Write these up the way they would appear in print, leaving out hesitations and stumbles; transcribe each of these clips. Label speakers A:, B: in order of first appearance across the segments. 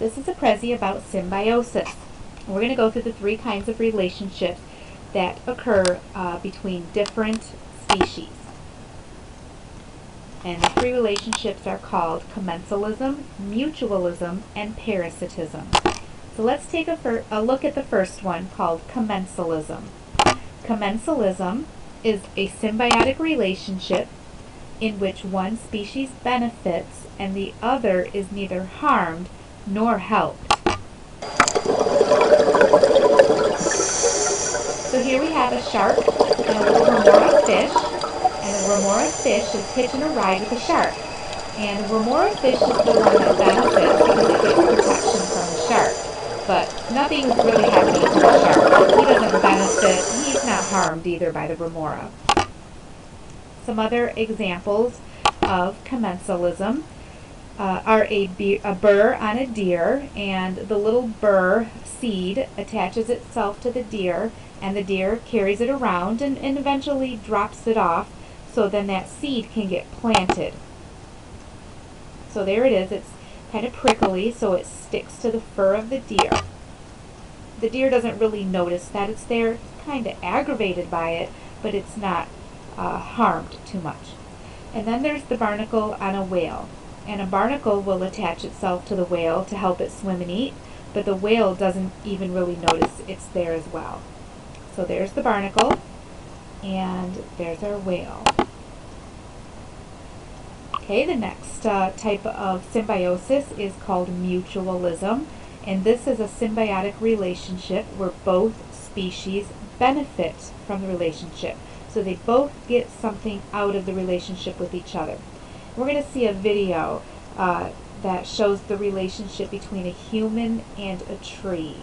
A: This is a Prezi about symbiosis. We're going to go through the three kinds of relationships that occur between different species. And the three relationships are called commensalism, mutualism, and parasitism. So let's take a look at the first one, called commensalism. Commensalism is a symbiotic relationship in which one species benefits and the other is neither harmed nor helped. So here we have a shark and a little remora fish, and the remora fish is hitching a ride with the shark. And the remora fish is the one that benefits because it gets protection from the shark. But nothing is really happening to the shark. He doesn't benefit, he's not harmed either by the remora. Some other examples of commensalism are a burr on a deer, and the little burr seed attaches itself to the deer, and the deer carries it around and eventually drops it off, so then that seed can get planted. So there it is. It's kind of prickly, so it sticks to the fur of the deer. The deer doesn't really notice that it's there. It's kind of aggravated by it, but it's not harmed too much. And then there's the barnacle on a whale. And a barnacle will attach itself to the whale to help it swim and eat, but the whale doesn't even really notice it's there as well. So there's the barnacle, and there's our whale. Okay, the next type of symbiosis is called mutualism, and this is a symbiotic relationship where both species benefit from the relationship. So they both get something out of the relationship with each other. We're going to see a video that shows the relationship between a human and a tree.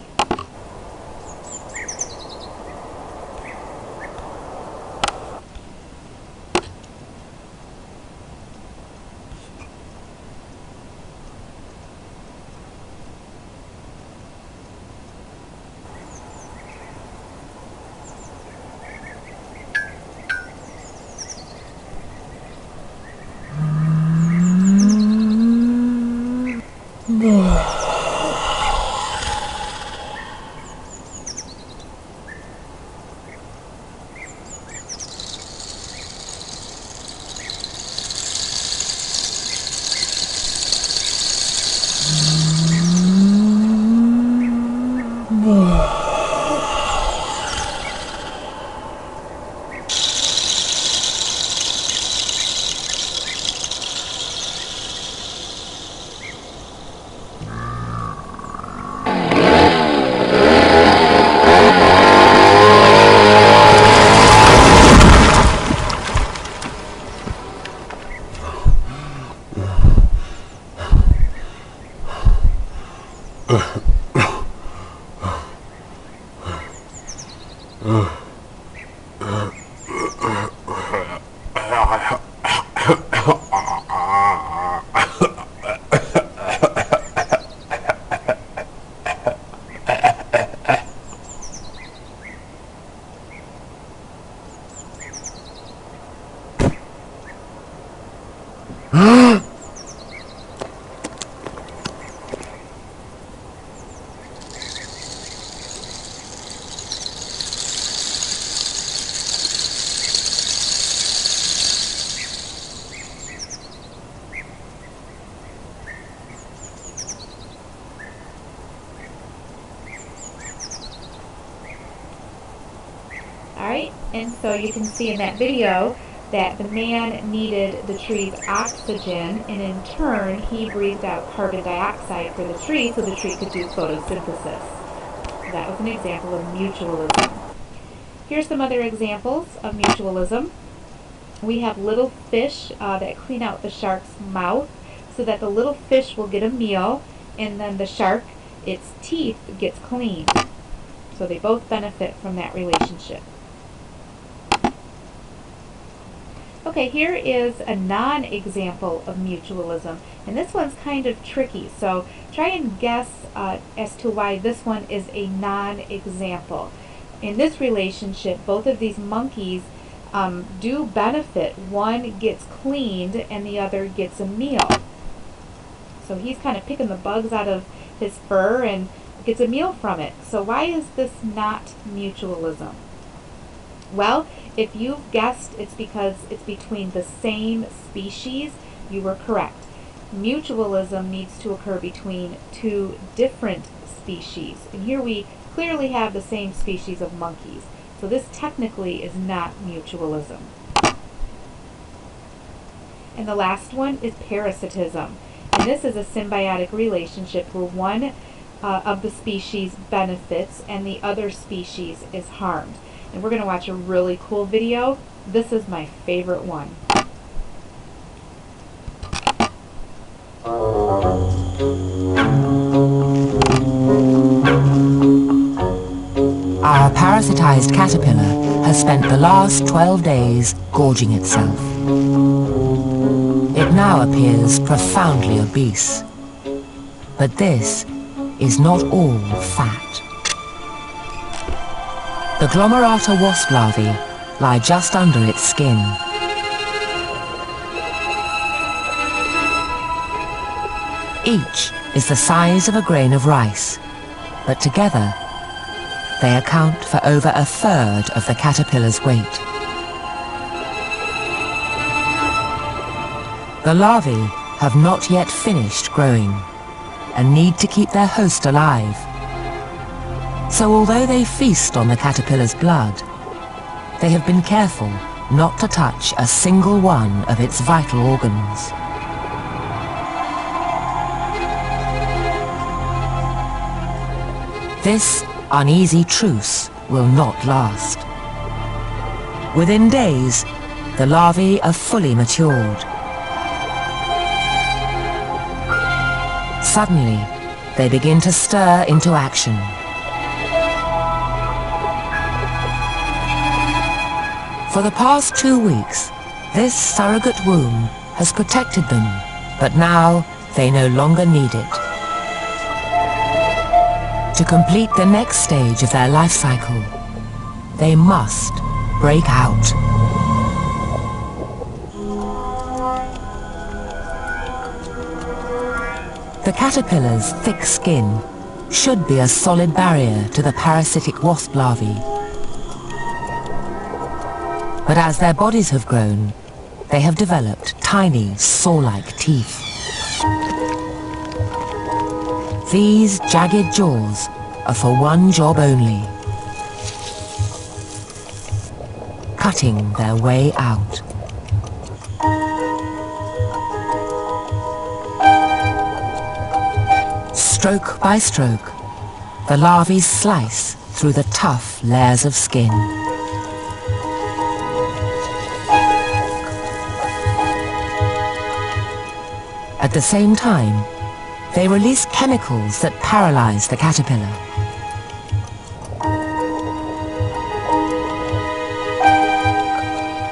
A: Alright, and so you can see in that video that the man needed the tree's oxygen, and in turn he breathed out carbon dioxide for the tree so the tree could do photosynthesis. That was an example of mutualism. Here's some other examples of mutualism. We have little fish that clean out the shark's mouth so that the little fish will get a meal, and then the shark, its teeth, gets cleaned. So they both benefit from that relationship. Okay, here is a non-example of mutualism, and this one's kind of tricky, so try and guess as to why this one is a non-example. In this relationship, both of these monkeys do benefit. One gets cleaned and the other gets a meal. So he's kind of picking the bugs out of his fur and gets a meal from it. So why is this not mutualism? Well, if you've guessed it's because it's between the same species, you were correct. Mutualism needs to occur between two different species. And here we clearly have the same species of monkeys. So this technically is not mutualism. And the last one is parasitism. And this is a symbiotic relationship where one of the species benefits and the other species is harmed. And we're going to watch a really cool video. This is my favorite one.
B: Our parasitized caterpillar has spent the last 12 days gorging itself. It now appears profoundly obese. But this is not all fat. The Glomerata wasp larvae lie just under its skin. Each is the size of a grain of rice, but together they account for over 1/3 of the caterpillar's weight. The larvae have not yet finished growing and need to keep their host alive. So although they feast on the caterpillar's blood, they have been careful not to touch a single one of its vital organs. This uneasy truce will not last. Within days, the larvae are fully matured. Suddenly, they begin to stir into action. For the past 2 weeks, this surrogate womb has protected them, but now they no longer need it. To complete the next stage of their life cycle, they must break out. The caterpillar's thick skin should be a solid barrier to the parasitic wasp larvae. But as their bodies have grown, they have developed tiny, saw-like teeth. These jagged jaws are for one job only: cutting their way out. Stroke by stroke, the larvae slice through the tough layers of skin. At the same time, they release chemicals that paralyze the caterpillar.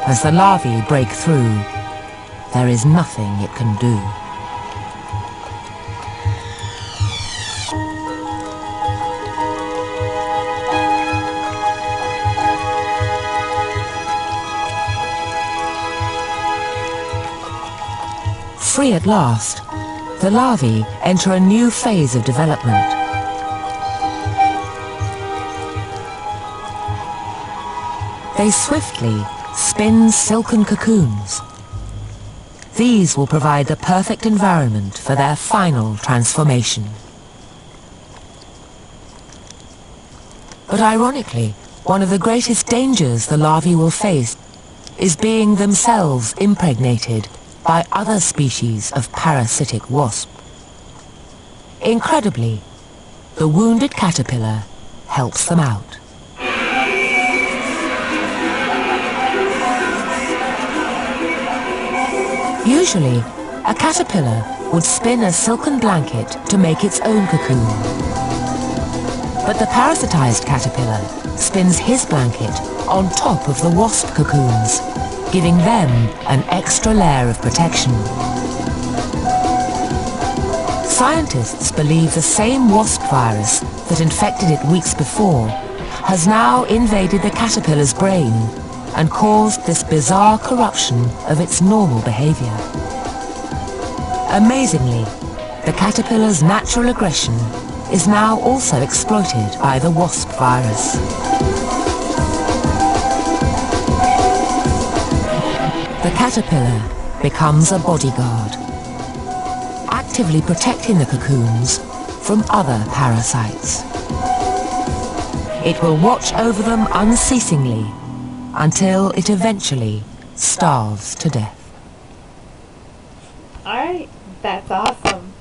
B: As the larvae break through, there is nothing it can do. Free at last, the larvae enter a new phase of development. They swiftly spin silken cocoons. These will provide the perfect environment for their final transformation. But ironically, one of the greatest dangers the larvae will face is being themselves impregnated by other species of parasitic wasp. Incredibly, the wounded caterpillar helps them out. Usually, a caterpillar would spin a silken blanket to make its own cocoon. But the parasitized caterpillar spins his blanket on top of the wasp cocoons, giving them an extra layer of protection. Scientists believe the same wasp virus that infected it weeks before has now invaded the caterpillar's brain and caused this bizarre corruption of its normal behavior. Amazingly, The caterpillar's natural aggression is now also exploited by the wasp virus. The caterpillar becomes a bodyguard, actively protecting the cocoons from other parasites. It will watch over them unceasingly until it eventually starves to death.
A: Alright, that's awesome.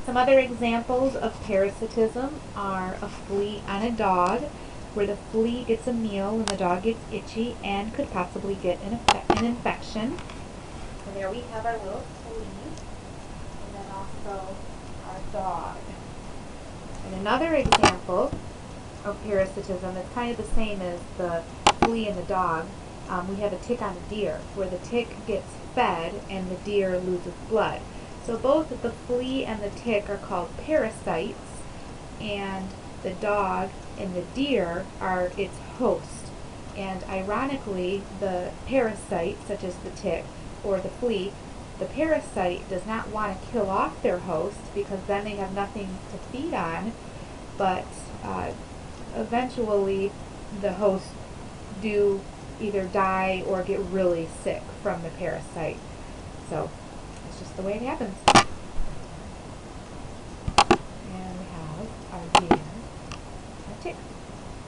A: Some other examples of parasitism are a flea on a dog, where the flea gets a meal and the dog gets itchy and could possibly get an infection. And there we have our little flea, and then also our dog. And another example of parasitism is kind of the same as the flea and the dog. We have a tick on a deer, where the tick gets fed and the deer loses blood. So both the flea and the tick are called parasites, and the dog and the deer are its host. And ironically, the parasite, such as the tick or the flea, the parasite does not want to kill off their host because then they have nothing to feed on, but eventually the hosts do either die or get really sick from the parasite. So it's just the way it happens. And we have our deer, our tick.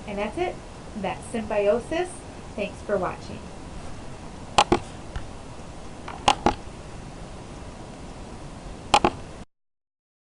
A: And that's it. That's symbiosis. Thanks for watching.